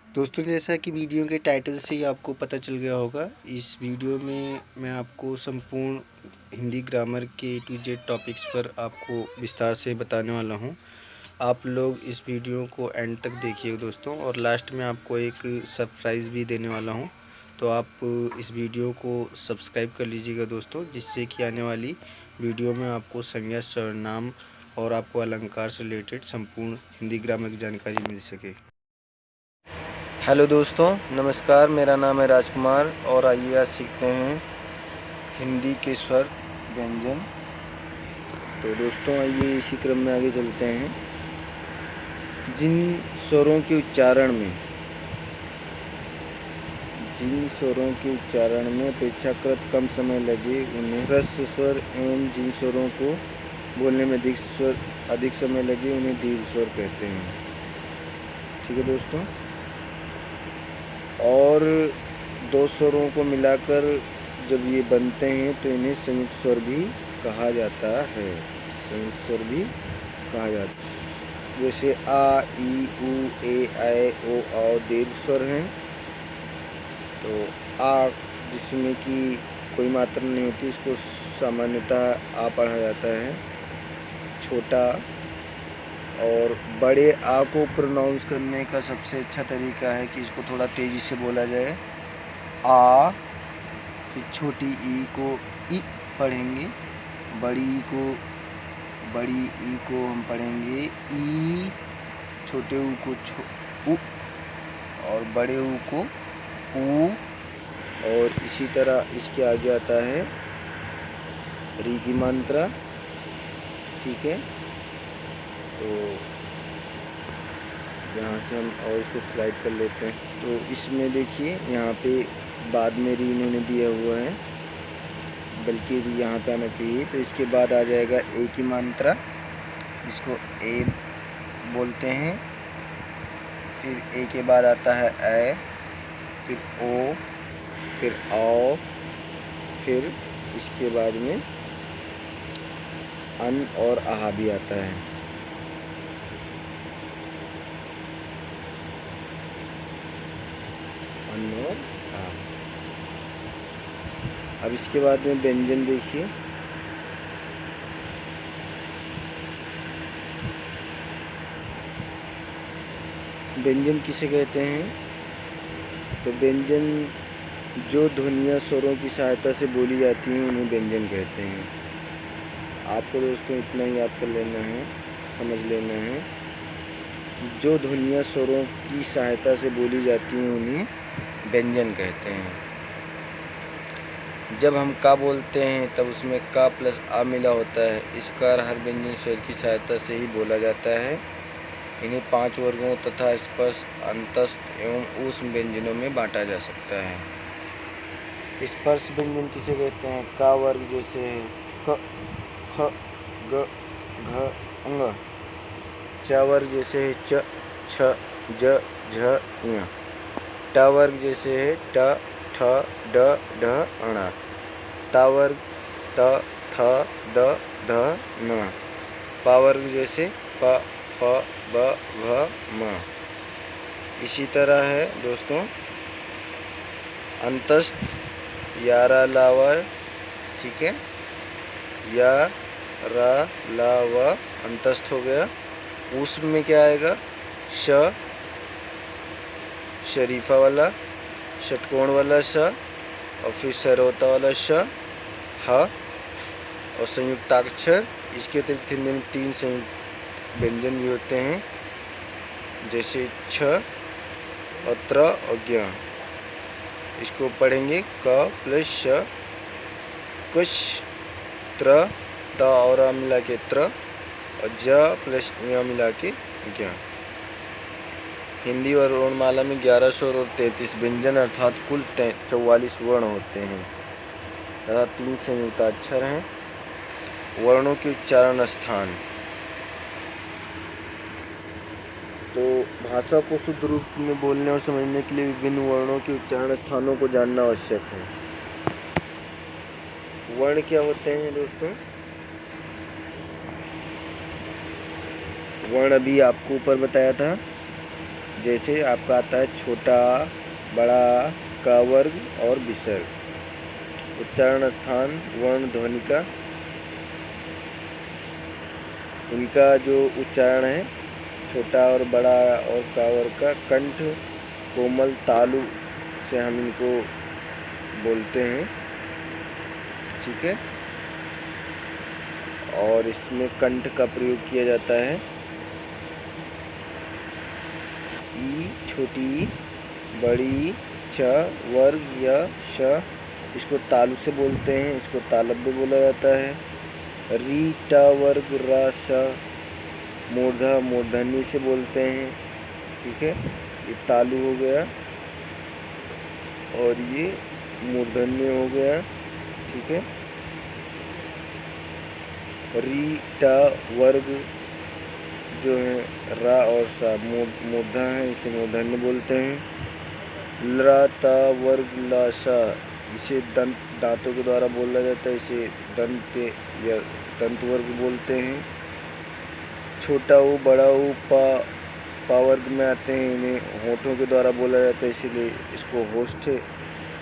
दोस्तों, जैसा कि वीडियो के टाइटल से ही आपको पता चल गया होगा, इस वीडियो में मैं आपको संपूर्ण हिंदी ग्रामर के A to Z टॉपिक्स पर आपको विस्तार से बताने वाला हूं। आप लोग इस वीडियो को एंड तक देखिएगा दोस्तों, और लास्ट में आपको एक सरप्राइज़ भी देने वाला हूं। तो आप इस वीडियो को सब्सक्राइब कर लीजिएगा दोस्तों, जिससे कि आने वाली वीडियो में आपको संज्ञा, सर्वनाम और आपको अलंकार से रिलेटेड संपूर्ण हिंदी ग्रामर की जानकारी मिल सके। हेलो दोस्तों, नमस्कार। मेरा नाम है राजकुमार और आइए आज सीखते हैं हिंदी के स्वर व्यंजन। तो दोस्तों, आइए इसी क्रम में आगे चलते हैं। जिन स्वरों के उच्चारण में अपेक्षाकृत कम समय लगे उन्हें ह्रस्व स्वर, एवं जिन स्वरों को बोलने में अधिक समय लगे उन्हें दीर्घ स्वर कहते हैं। ठीक है दोस्तों। और दो स्वरों को मिलाकर जब ये बनते हैं तो इन्हें संयुक्त स्वर भी कहा जाता है। जैसे आ, ई, उ, ए, ऐ, ओ, औ दीर्घ स्वर हैं। तो आ जिसमें कि कोई मात्रा नहीं होती, इसको सामान्यतः आ पढ़ा जाता है। छोटा और बड़े आ को प्रोनाउंस करने का सबसे अच्छा तरीका है कि इसको थोड़ा तेज़ी से बोला जाए, आ। फिर छोटी ई को ई पढ़ेंगे, बड़ी ई को हम पढ़ेंगे ई, छोटे ऊ को उ, और बड़े ऊ को ऊ। और इसी तरह इसके आगे आता है री की मात्रा। ठीक है, तो यहाँ से हम और इसको स्लाइड कर लेते हैं। तो इसमें देखिए यहाँ पे बाद में री इन्होंने दिया हुआ है, बल्कि यहाँ पे आना चाहिए। तो इसके बाद आ जाएगा ए की मात्रा, इसको ए बोलते हैं। फिर ए के बाद आता है ऐ, फिर ओ, फिर औ, फिर इसके बाद में अन और आहा भी आता है। अन और आहा। अब इसके बाद में व्यंजन देखिए। व्यंजन किसे कहते हैं? तो व्यंजन जो ध्वनियाँ स्वरों की सहायता से बोली जाती हैं उन्हें व्यंजन कहते हैं। आपको दोस्तों इतना ही याद कर लेना है, समझ लेना है कि जो ध्वनियाँ स्वरों की सहायता से बोली जाती हैं उन्हें व्यंजन कहते हैं। जब हम का बोलते हैं तब उसमें का प्लस आ मिला होता है। इस प्रकार हर व्यंजन स्वर की सहायता से ही बोला जाता है। इन्हें 5 वर्गों तथा स्पर्श, अंतस्थ एवं ऊष्म व्यंजनों में बांटा जा सकता है। स्पर्श व्यंजन किसे कहते हैं? का वर्ग जैसे क, ख, ग, घ, अंग। च वर्ग जैसे है च, छ, ज, झ, ञ। ट वर्ग जैसे है ट, ठ, ड, ढ, ण। ता वर्ग त, थ, द, ध, न। पा वर्ग जैसे प, फ, ब, भ, म। इसी तरह है दोस्तों अंतस्थ, या, रा, ला, व। ठीक है, या, रा, ला, व अंतस्थ हो गया। ऊष्म में क्या आएगा? श, शरीफा वाला, षटकोण वाला श, और फिर सरवता वाला श, ह और संयुक्ताक्षर। इसके अतिरिक्त हिंदी में 3 संयुक्त व्यंजन भी होते हैं, जैसे छ और त्र और ज्ञ। इसको पढ़ेंगे क प्लस श, कुछ, त्र, त और आ मिला के त्र, और ज प्लस य मिला के ज्ञ। हिंदी और वर्णमाला में 11 स्वर और 33 व्यंजन अर्थात कुल 44 वर्ण होते हैं तथा 3 संयुक्ताक्षर हैं। वर्णों के उच्चारण स्थान। तो भाषा को शुद्ध रूप में बोलने और समझने के लिए विभिन्न वर्णों के उच्चारण स्थानों को जानना आवश्यक है। वर्ण क्या होते हैं दोस्तों? वर्ण अभी आपको ऊपर बताया था। जैसे आपका आता है छोटा, बड़ा, क वर्ग और विसर्ग। उच्चारण स्थान वर्ण ध्वनि का, इनका जो उच्चारण है छोटा और बड़ा और क वर्ग का, कंठ कोमल तालु से हम इनको बोलते हैं, ठीक है। और इसमें कंठ का प्रयोग किया जाता है। ई छोटी, बड़ी, च वर्ग या श, इसको तालु से बोलते हैं, इसको तालव्य बोला जाता है। री ट वर्ग रा स मूर्धा मूर्धन्य से बोलते हैं, ठीक है। ये तालु हो गया और ये मूर्धन्य हो गया, ठीक है। री ट वर्ग जो है रा और सा मूर्धा है, इसे मूर्धन्य बोलते हैं। लरा ता वर्ग ला सा, इसे दांतों के द्वारा बोला जाता है, इसे दंत या दंत वर्ग बोलते हैं। छोटा ऊ, बड़ा ऊ, पा वर्ग में आते हैं, इन्हें होठों के द्वारा बोला जाता है, इसीलिए इसको होष्ठ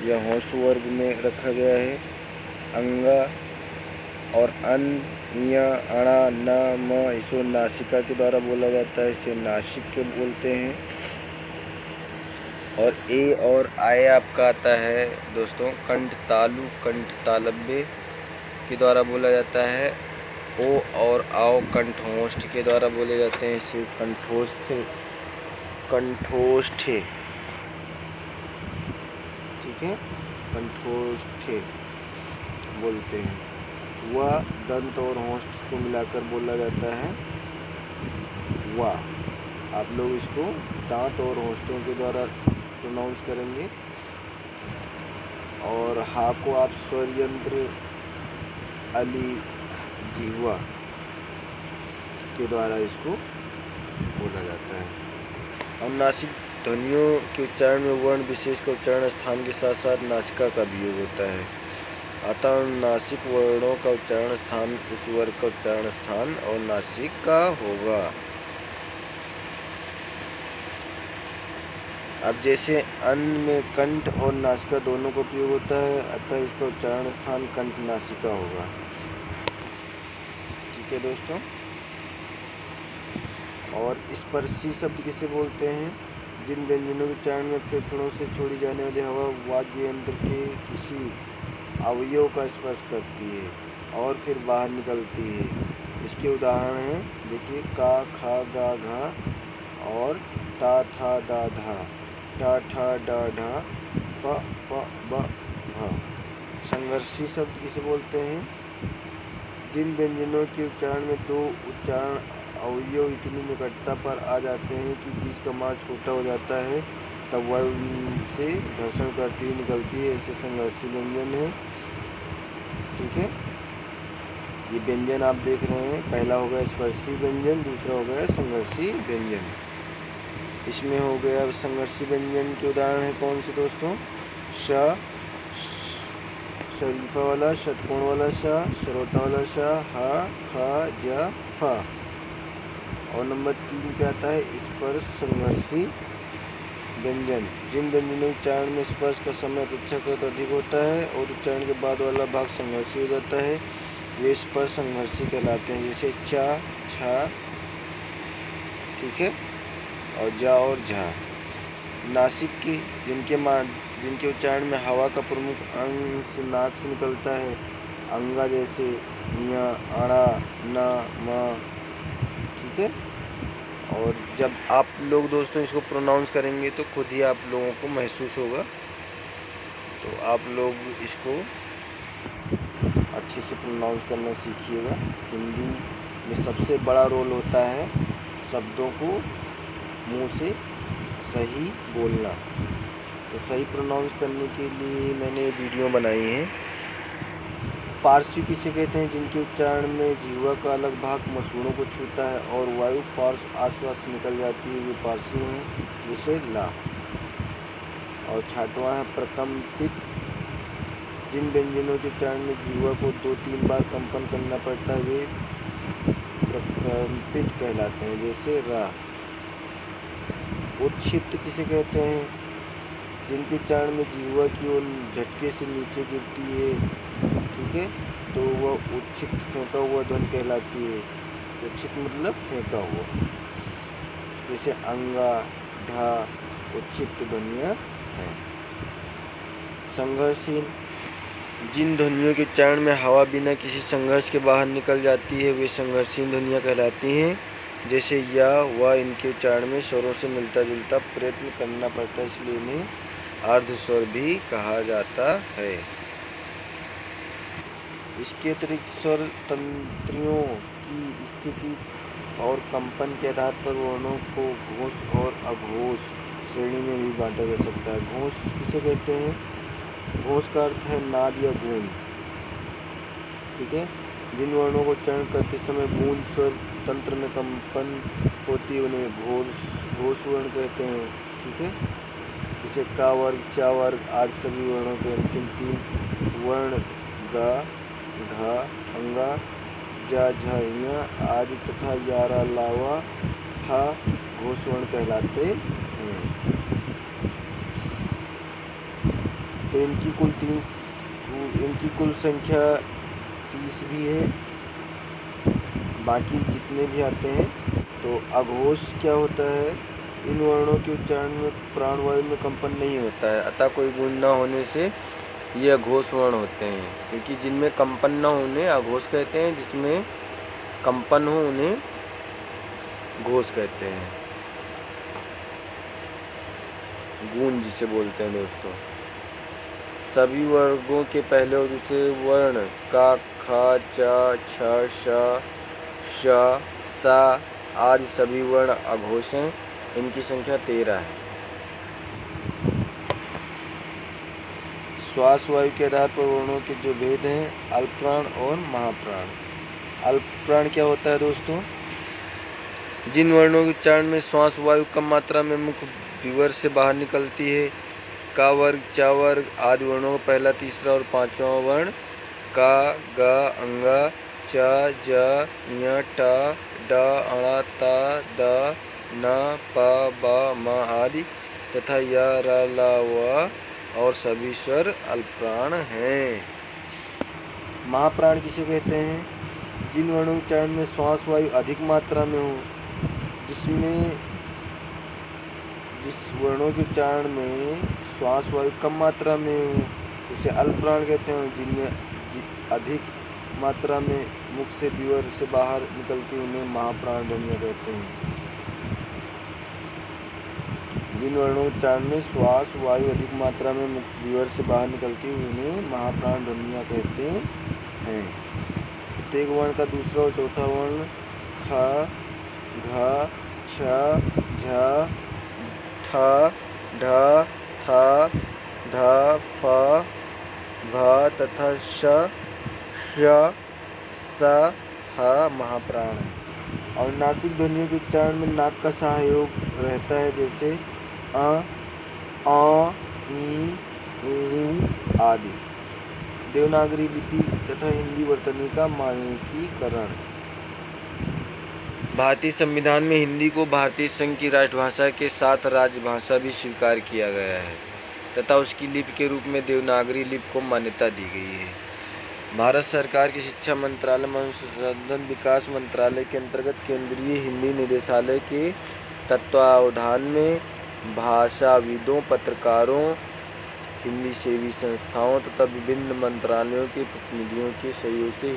या होष्ठ वर्ग में रखा गया है। अंगा और अन, या, अणा, न, म, इसको नासिका के द्वारा बोला जाता है, इसे नासिक के बोलते हैं। और ए और आय आपका आता है दोस्तों कंठ तालु, कंठ तालव्य के द्वारा बोला जाता है। ओ और आओ कंठ होष्ठ के द्वारा बोले जाते हैं, इसे कंठोष्ठ ठीक है, कंठोष्ठ बोलते हैं। वह दंत और होष्ठ को मिलाकर बोला जाता है वाह। आप लोग इसको दांत और होष्ठों के द्वारा प्रोनाउंस करेंगे। और हा को आप स्वर यंत्र अली जिह्वा के द्वारा इसको बोला जाता है। अनुनासिक ध्वनियों के उच्चारण में वर्ण विशेष का उच्चारण स्थान के साथ साथ नासिका का भी योग होता है। अतः अनुनासिक वर्णों का उच्चारण स्थान उस वर्ग का उच्चारण स्थान और नासिका होगा। अब जैसे अन में कंठ और नासिका दोनों का प्रयोग होता है, अतः इसका उच्चारण स्थान कंठ नासिका होगा, ठीक है दोस्तों। और स्पर्शी शब्द किसे बोलते हैं? जिन व्यंजनों के उच्चारण में फेफड़ों से छोड़ी जाने वाली हवा वाग्य यंत्र के किसी अवयव का स्पर्श करती है और फिर बाहर निकलती है। इसके उदाहरण हैं, देखिए का, खा, गा, घा और ता, था, दा, धा, टा, ठा, डा, ढा, प, फ, ब, भ। संघर्षी शब्द किसे बोलते हैं? जिन व्यंजनों के उच्चारण में दो उच्चारण अवयव इतनी निकटता पर आ जाते हैं कि बीच का मार्ग छोटा हो जाता है, तब वह उनसे घर्षण करती हुई निकलती है, ऐसे संघर्षी व्यंजन है, ठीक है। ये व्यंजन आप देख रहे हैं, पहला हो गया स्पर्शी व्यंजन, दूसरा हो गया संघर्षी व्यंजन। इसमें हो गया संघर्षी व्यंजन के उदाहरण है कौन से दोस्तों? श, शरीफा वाला, षटकोण वाला श, श्रोता वाला श, ह, ख, ज, फ। और नंबर 3 पे आता है स्पर्श संघर्षी व्यंजन। जिन व्यंजनों उच्चारण में स्पर्श का समय अपेक्षाकृत अधिक होता है और उच्चारण के बाद वाला भाग संघर्षी हो जाता है, वे स्पर्श संघर्षी कहलाते हैं। जैसे चा, छा, ठीक है, और जा और झा। नासिक की जिनके उच्चारण में हवा का प्रमुख अंश नाक से निकलता है, अंगा जैसे या, अड़ा, ना, मा, ठीक है। और जब आप लोग दोस्तों इसको प्रोनाउंस करेंगे तो खुद ही आप लोगों को महसूस होगा, तो आप लोग इसको अच्छे से प्रोनाउंस करना सीखिएगा। हिंदी में सबसे बड़ा रोल होता है शब्दों को मुंह से सही बोलना, तो सही प्रोनाउंस करने के लिए मैंने वीडियो बनाई है। पार्श्व किसे कहते हैं? जिनके उच्चारण में जिह्वा का अलग भाग मसूड़ों को छूता है और वायु पार्श्व आसपास से निकल जाती है, वे पार्श्व हैं, जैसे ला। और छठवां है प्रकंपित। जिन व्यंजनों के उच्चारण में जिह्वा को 2-3 बार कंपन करना पड़ता है, वे प्रकंपित कहलाते हैं, जैसे रा। उत्क्षिप्त किसे कहते हैं? जिनके उच्चारण में जिह्वा की ओर झटके से नीचे गिरती है, ठीक है, तो वह उत्क्षिप्त फेंका हुआ ध्वनि कहलाती है। उत्क्षिप्त मतलब फेंका हुआ। जैसे अंगा, ढा उत्क्षिप्त ध्वनियाँ हैं। संघर्षहीन, जिन ध्वनियों के उच्चारण में हवा बिना किसी संघर्ष के बाहर निकल जाती है वे संघर्षहीन ध्वनियाँ कहलाती हैं। जैसे या, व इनके उच्चारण में स्वरों से मिलता जुलता प्रयत्न करना पड़ता है, इसलिए इन्हें अर्धस्वर भी कहा जाता है। इसके अतिरिक्त स्वर तंत्रियों की स्थिति और कंपन के आधार पर वर्णों को घोष और अघोष श्रेणी में भी बांटा जा सकता है। घोष किसे कहते हैं? घोष का अर्थ है नाद या गूंज, ठीक है। जिन वर्णों को उच्चारण करते समय गूंज स्वर तंत्र में कंपन होती है उन्हें घोष वर्ण कहते हैं, ठीक है। जैसे का वर्ग, चा वर्ग आदि सभी वर्णों के अंतिम 3 वर्ण गा, घा, अंगा, जा, झा, या आदि तथा यारा, लावा, हा घोष वर्ण कहलाते हैं। तो इनकी कुल संख्या 30 भी है। बाकी जितने भी आते हैं। तो अघोष क्या होता है? इन वर्णों के उच्चारण में प्राणवायु में कंपन नहीं होता है, अतः कोई गूंज न होने से ये अघोष वर्ण होते हैं। क्योंकि जिनमें कंपन न होने अघोष कहते हैं, जिसमें कंपन हो उन्हें घोष कहते हैं। गूंज जिसे बोलते हैं दोस्तों। सभी वर्गों के पहले और दूसरे वर्ण का, खा, चा, छ, श, श, सा आदि सभी वर्ण अघोष हैं। इनकी संख्या 13 है। श्वास वायु के आधार पर वर्णों के जो भेद हैं, अल्पप्राण और महाप्राण। अल्पप्राण क्या होता है दोस्तों? जिन वर्णों के उच्चारण में श्वास वायु कम मात्रा में मुख विवर से बाहर निकलती है, का वर्ग, चा वर्ग आदि वर्णों का पहला, तीसरा और 5वां वर्ण का, गा, अंगा, चा, जा, या, टा, डा, अणा, ता, दा, ना, पा, बा, मा आदि तथा या, रा, ला, वा और सभी स्वर अल्पप्राण हैं। महाप्राण किसे कहते हैं? जिन वर्णों के उच्चारण में श्वास वायु अधिक मात्रा में हो, जिस वर्णों के उच्चारण में श्वास वायु कम मात्रा में हो उसे अल्पप्राण कहते हैं। जिनमें अधिक मात्रा में मुख से विवर से बाहर निकलती उन्हें महाप्राण ध्वनियाँ कहते हैं। जिन वर्णों के उच्चारण में श्वास वायु अधिक मात्रा में मुख विवर से बाहर निकलती उन्हें महाप्राण ध्वनियाँ कहते हैं। प्रत्येक वर्ण का दूसरा और चौथा वर्ण खा, घा, छ, झ, ठ, ढ, थ, ध, फ, भ तथा श, स, ह महाप्राण है। और नासिक ध्वनियों के उच्चारण में नाक का सहयोग रहता है, जैसे अ, ई, ऊ आदि। देवनागरी लिपि तथा हिंदी वर्तनी का मानकीकरण। भारतीय संविधान में हिंदी को भारतीय संघ की राष्ट्रभाषा के साथ राजभाषा भी स्वीकार किया गया है तथा उसकी लिपि के रूप में देवनागरी लिपि को मान्यता दी गई है। भारत सरकार की शिक्षा मंत्रालय एवं संशोधन विकास मंत्रालय के अंतर्गत केंद्रीय हिंदी निदेशालय के तत्वावधान में भाषाविदों, पत्रकारों, हिंदी सेवी संस्थाओं तथा विभिन्न मंत्रालयों के प्रतिनिधियों के सहयोग से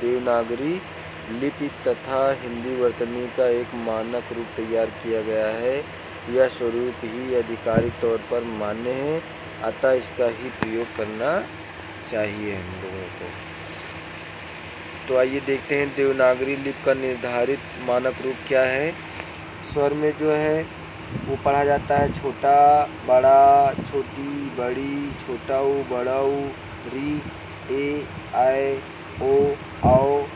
देवनागरी लिपि तथा हिंदी वर्तनी का एक मानक रूप तैयार किया गया है। यह स्वरूप ही आधिकारिक तौर पर मान्य है, अतः इसका ही प्रयोग करना चाहिए हम लोगों को। तो आइए देखते हैं देवनागरी लिपि का निर्धारित मानक रूप क्या है। स्वर में जो है वो पढ़ा जाता है छोटा, बड़ा, छोटी, बड़ी, छोटा ऊ, बड़ा ऊ, री, ए, आए, ओ, आओ।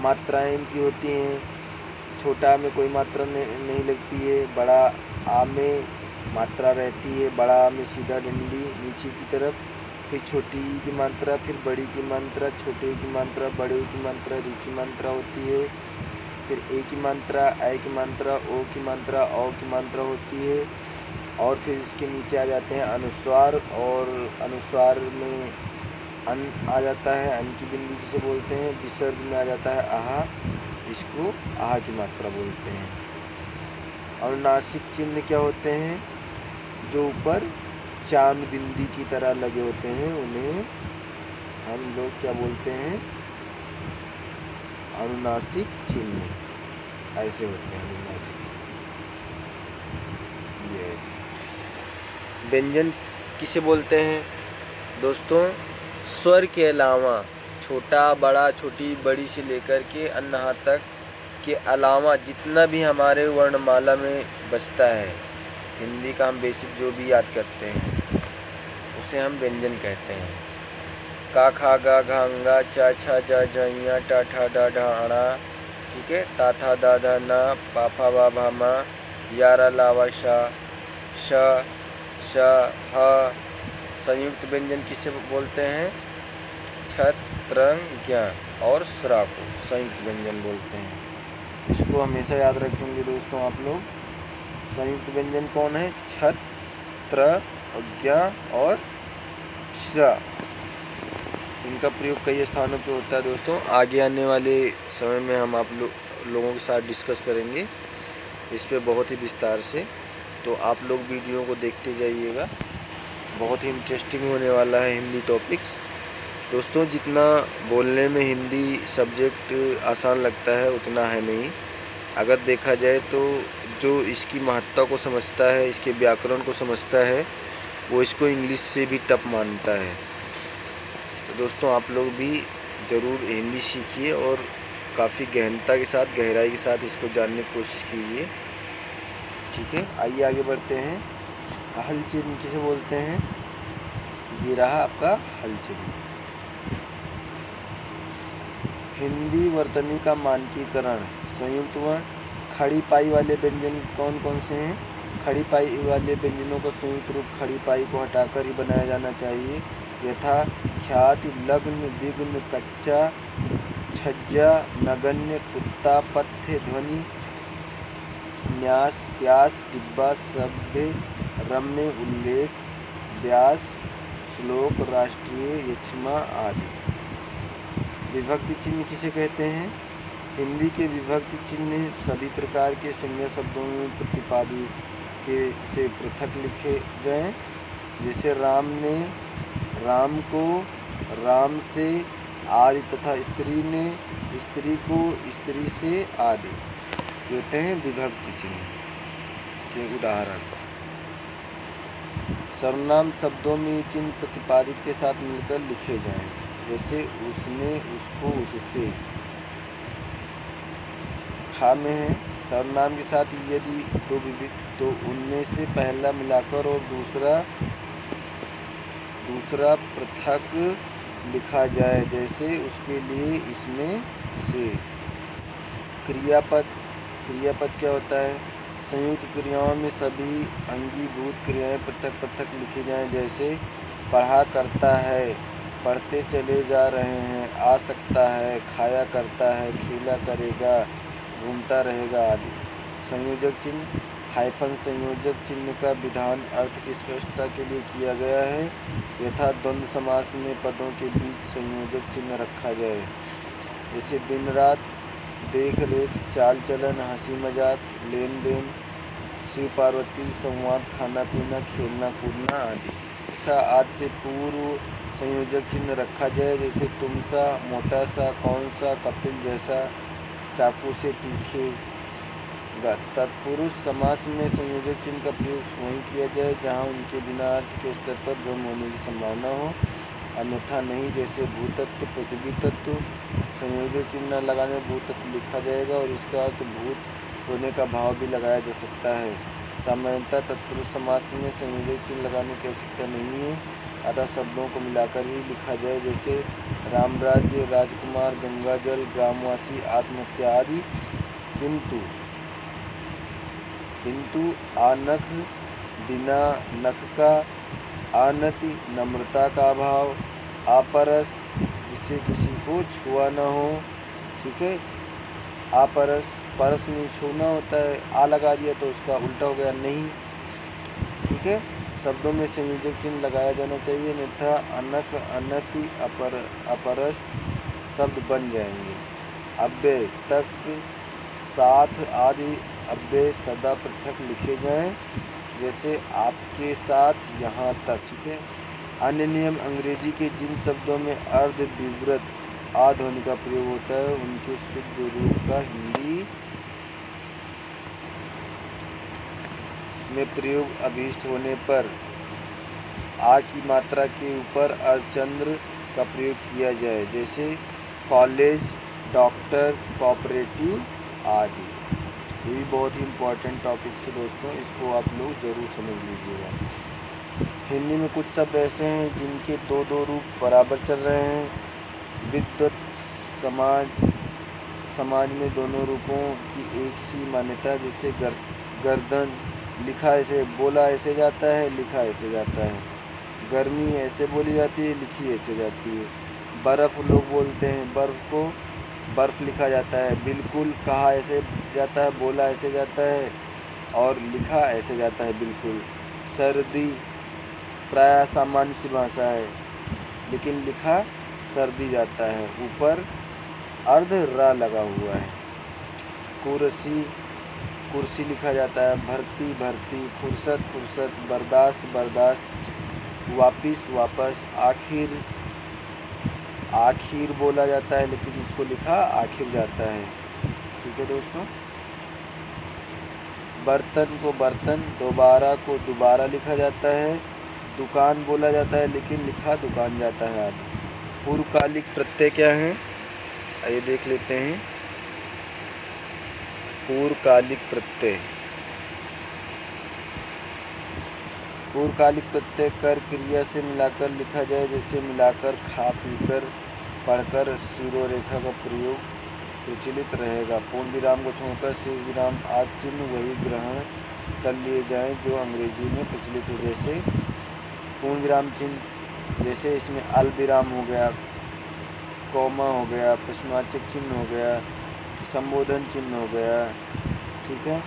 मात्राएं इनकी होती हैं। छोटा में कोई मात्रा नहीं लगती है। बड़ा आ में मात्रा रहती है। बड़ा आ में सीधा डंडी नीचे की तरफ, फिर छोटी की मात्रा, फिर बड़ी की मात्रा, छोटे की मात्रा, बड़े की मात्रा, री की मात्रा होती है। फिर ए की मात्रा, ऐ की मात्रा, ओ की मात्रा, औ की मात्रा होती है। और फिर इसके नीचे आ जाते हैं अनुस्वार, और अनुस्वार में अन आ जाता है, अन की बिंदी जिसे बोलते हैं। विसर्ग में आ जाता है आहा, इसको आहा की मात्रा बोलते हैं। अनुनासिक चिन्ह क्या होते हैं? जो ऊपर चांद बिंदी की तरह लगे होते हैं उन्हें हम लोग क्या बोलते हैं? अनुनासिक चिन्ह। ऐसे होते हैं अनुनासिक। यस। व्यंजन किसे बोलते हैं दोस्तों? स्वर के अलावा छोटा, बड़ा, छोटी, बड़ी से लेकर के अन्नहा तक के अलावा जितना भी हमारे वर्णमाला में बचता है, हिंदी का हम बेसिक जो भी याद करते हैं उसे हम व्यंजन कहते हैं। का, खा, गा, घा, अंगा, चा, छा, जा, झा, टा, ठा, डा, ढा, अणा, ठीक है, ता, था, दा, धा, ना, पा, फा, बा, भा, मा, यारा, लावा, शा, श, श, ह। संयुक्त व्यंजन किसे बोलते हैं? छत, त्रंग, ज्ञ और स्रा को संयुक्त व्यंजन बोलते हैं। इसको हमेशा याद रखेंगे दोस्तों आप लोग। संयुक्त व्यंजन कौन है? छत, त्र, ज्ञ और श्र। इनका प्रयोग कई स्थानों पे होता है दोस्तों। आगे आने वाले समय में हम आप लोगों के साथ डिस्कस करेंगे इस पे बहुत ही विस्तार से। तो आप लोग वीडियो को देखते जाइएगा, बहुत ही इंटरेस्टिंग होने वाला है हिंदी टॉपिक्स दोस्तों। जितना बोलने में हिंदी सब्जेक्ट आसान लगता है उतना है नहीं। अगर देखा जाए तो जो इसकी महत्ता को समझता है, इसके व्याकरण को समझता है, वो इसको इंग्लिश से भी टफ मानता है। तो दोस्तों आप लोग भी ज़रूर हिंदी सीखिए और काफ़ी गहनता के साथ, गहराई के साथ इसको जानने की कोशिश कीजिए, ठीक है। आइए आगे बढ़ते हैं। हल चिन्ह किसे बोलते हैं? ये रहा आपका हल चिन्ह। हिंदी वर्तनी का मानकीकरण। संयुक्त वर्ण। खड़ी पाई वाले व्यंजन कौन कौन से हैं? खड़ी पाई वाले व्यंजनों का संयुक्त रूप खड़ी पाई को हटाकर ही बनाया जाना चाहिए, यथा ख्याति, लग्न, विघ्न, कच्चा, छज्जा, नगण्य, कुत्ता, पथ्य, ध्वनि, न्यास, प्यास, डिब्बा, सभ्य, रम्य, उल्लेख, व्यास, श्लोक, राष्ट्रीय, यक्ष्मा आदि। विभक्ति चिन्ह किसे कहते हैं? हिंदी के विभक्ति चिन्ह सभी प्रकार के संज्ञा शब्दों में प्रतिपादित के से पृथक लिखे जाएं। जैसे राम ने राम को, राम से, आदि, तथा स्त्री ने स्त्री को, स्त्री से, आदि कहते हैं विभक्ति चिन्ह के उदाहरण। सर्वनाम शब्दों में ये चिन्ह प्रतिपादित के साथ मिलकर लिखे जाएं। जैसे उसने, उसको, उससे। खा में है सर्वनाम के साथ यदि दो विभिन्न तो उनमें से पहला मिलाकर और दूसरा पृथक लिखा जाए, जैसे उसके लिए, इसमें से। क्रियापद क्या होता है? संयुक्त क्रियाओं में सभी अंगीभूत क्रियाएं पृथक पृथक लिखी जाएं, जैसे पढ़ा करता है, पढ़ते चले जा रहे हैं, आ सकता है, खाया करता है, खेला करेगा, घूमता रहेगा आदि। संयोजक चिन्ह। हाइफन संयोजक चिन्ह का विधान अर्थ की स्पष्टता के लिए किया गया है, यथा द्वंद्व समास में पदों के बीच संयोजक चिन्ह रखा जाए। जैसे दिन रात, देख रेख, चाल चलन, हंसी मजाक, लेन देन, शिव पार्वती, संवाद, खाना पीना, खेलना कूदना आदि। तथा आज से पूर्व संयोजक चिन्ह रखा जाए, जैसे तुम सा, मोटा सा, कौन सा, कपिल जैसा, चाकू से तीखेगा। तत्पुरुष समास में संयोजक चिन्ह का प्रयोग वहीं किया जाए जहाँ उनके बिना अर्थ के स्तर पर भ्रम होने की संभावना हो, अन्यथा नहीं। जैसे भूतत्व, पृथ्वी तत्व, संयोजक चिन्ह न लगाने भूतत्व लिखा जाएगा और इसका अर्थ भूत होने का भाव भी लगाया जा सकता है। सामान्यतः तत्पुरुष समास में संयोजक चिन्ह लगाने की आवश्यकता नहीं है, अतः शब्दों को मिलाकर ही लिखा जाए, जैसे रामराज्य, राजकुमार, गंगाजल, ग्रामवासी, आत्महत्या आदि। किंतु आनख, बिना नख का, आनति, नम्रता का अभाव, आपरस, जिससे किसी को छुआ न हो, ठीक है, अपरस, परस में छूना होता है, आ लगा दिया तो उसका उल्टा हो गया नहीं। ठीक है, शब्दों में संयोजक चिन्ह लगाया जाना चाहिए, अन्यथा अनक, अनति, अपरस शब्द बन जाएंगे। अव्यय तक, साथ आदि अव्यय सदा पृथक लिखे जाएं, जैसे आपके साथ, यहाँ तक। ठीक है। अन्य नियम, अंग्रेजी के जिन शब्दों में अर्ध विवृत आ ध्वनि का प्रयोग होता है उनके शुद्ध रूप का हिंदी में प्रयोग अभीष्ट होने पर आ की मात्रा के ऊपर अर्धचंद्र का प्रयोग किया जाए, जैसे कॉलेज, डॉक्टर, कोऑपरेटिव आदि। ये भी बहुत ही इम्पोर्टेंट टॉपिक है दोस्तों, इसको आप लोग ज़रूर समझ लीजिएगा। हिंदी में कुछ शब्द ऐसे हैं जिनके दो दो रूप बराबर चल रहे हैं। विद्वत, समाज में दोनों रूपों की एक सी मान्यता, जैसे गर्दन, लिखा ऐसे, बोला ऐसे जाता है, लिखा ऐसे जाता है। गर्मी ऐसे बोली जाती है, लिखी ऐसे जाती है। बर्फ़ लोग बोलते हैं, बर्फ़ को बर्फ़ लिखा जाता है। बिल्कुल कहा ऐसे जाता है, बोला ऐसे जाता है और लिखा ऐसे जाता है बिल्कुल। सर्दी प्रायः सामान्य सी भाषा है, लेकिन लिखा सर्दी जाता है, ऊपर अर्ध रा लगा हुआ है। कुर्सी, कुर्सी लिखा जाता है। भर्ती, भर्ती। फुर्सत, फुर्सत। बर्दाश्त, बर्दाश्त। वापिस, वापस। आखिर, आखिर बोला जाता है, लेकिन उसको लिखा आखिर जाता है। ठीक है दोस्तों। बर्तन को बर्तन, दोबारा को दोबारा लिखा जाता है। दुकान बोला जाता है, लेकिन लिखा दुकान जाता है आदि। पूर्वकालिक प्रत्यय क्या हैं, आइए देख लेते हैं। पूर्वकालिक प्रत्यय, पूर्वकालिक प्रत्यय कर क्रिया से मिलाकर लिखा जाए, जैसे मिलाकर, खा पीकर, पढ़कर। शिरोरेखा का प्रयोग प्रचलित रहेगा। पूर्ण विराम को छोड़कर शेष विराम आदि चिन्ह वही ग्रहण कर लिए जाएं जो अंग्रेजी में प्रचलित हो, जैसे पूर्ण विराम चिन्ह, जैसे इसमें अल्प विराम हो गया, कॉमा हो गया, प्रश्नवाचक चिन्ह हो गया, संबोधन चिन्ह हो गया। ठीक है।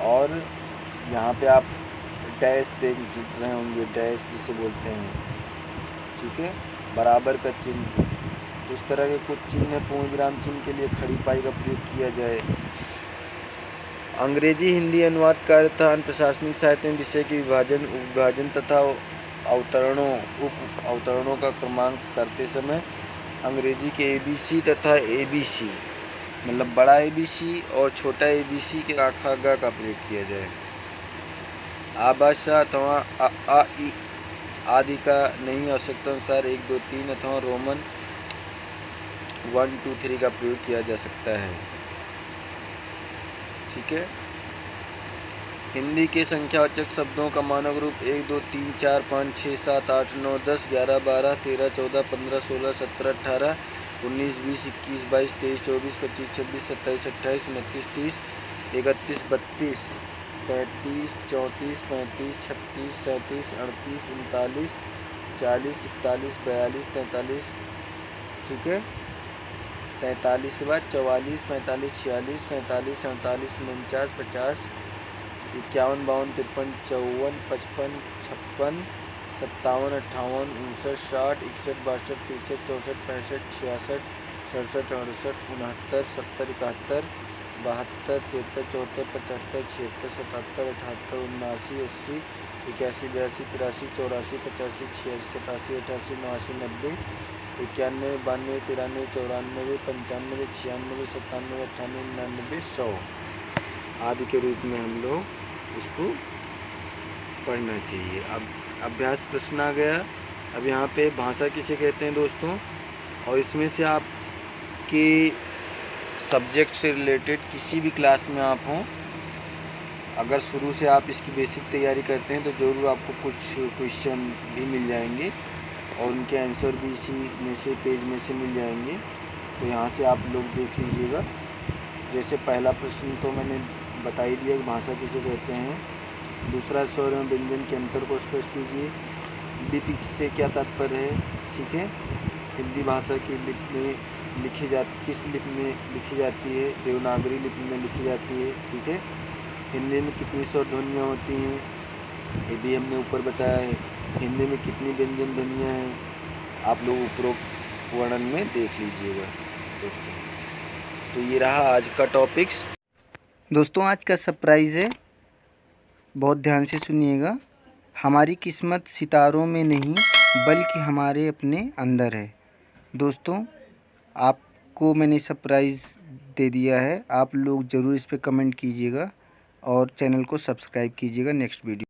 और यहाँ पे आप डैश देख रहे होंगे, डैश जिसे बोलते हैं। ठीक है, बराबर का चिन्ह। तो इस तरह के कुछ चिन्ह पूर्ण विराम चिन्ह के लिए खड़ी पाई का प्रयोग किया जाए। अंग्रेजी हिंदी अनुवाद कार्य तथा अन्य प्रशासनिक साहित्य में विषय के विभाजन, उपविभाजन तथा अवतरणों, उप अवतरणों का क्रमांक करते समय अंग्रेजी के ABC तथा ABC, मतलब बड़ा ABC और छोटा ABC के आखा गा का प्रयोग किया जाए। आभाषा अथवा आ ई आदि का नहीं, आवश्यकता अनुसार 1 2 3 अथवा रोमन 1 2 3 का प्रयोग किया जा सकता है। ठीक है। हिंदी के संख्यावाचक शब्दों का मानक रूप 1 2 3 4 5 6 7 8 9 10 11 12 13 14 15 16 17 18 19 20 21 22 23 24 25 26 27 28 29 30 31 32 33 34 35 36 37 38 39 40 41 42 43 ठीक है। 43 के बाद 44 45 46 47 48 49 50 51 52 53 54 55 56 57 58 59 60 61 62 63 64 65 66 67 68 69 70 71 72 73 74 75 76 77 78 79 80 81 82 83 84 85 86 87 88 89 91 92 93 94 95 96 97 98 99 100 आदि के रूप में हम लोग इसको पढ़ना चाहिए। अब अभ्यास प्रश्न आ गया। अब यहाँ पे भाषा किसे कहते हैं दोस्तों, और इसमें से आपके सब्जेक्ट से रिलेटेड किसी भी क्लास में आप हों, अगर शुरू से आप इसकी बेसिक तैयारी करते हैं तो ज़रूर आपको कुछ क्वेश्चन भी मिल जाएंगे और उनके आंसर भी इसी में से पेज में से मिल जाएंगे। तो यहाँ से आप लोग देख लीजिएगा। जैसे पहला प्रश्न तो मैंने बता ही दिया कि भाषा किसे कहते हैं। दूसरा, स्वर एवं व्यंजन के अंतर को स्पष्ट कीजिए। लिपि से क्या तात्पर्य है। ठीक है, हिंदी भाषा की लिपि में किस लिपि में लिखी जाती है? देवनागरी लिपि में लिखी जाती है। ठीक है। हिंदी में कितनी स्वर ध्वनियाँ होती हैं? ये भी हमने ऊपर बताया है। हिंदी में कितनी व्यंजन ध्वनियाँ हैं? आप लोग उपरोक्त वर्णन में देख लीजिएगा दोस्तों। तो ये रहा आज का टॉपिक्स। दोस्तों आज का सरप्राइज़ है, बहुत ध्यान से सुनिएगा। हमारी किस्मत सितारों में नहीं बल्कि हमारे अपने अंदर है। दोस्तों आपको मैंने सरप्राइज़ दे दिया है, आप लोग ज़रूर इस पे कमेंट कीजिएगा और चैनल को सब्सक्राइब कीजिएगा। Next video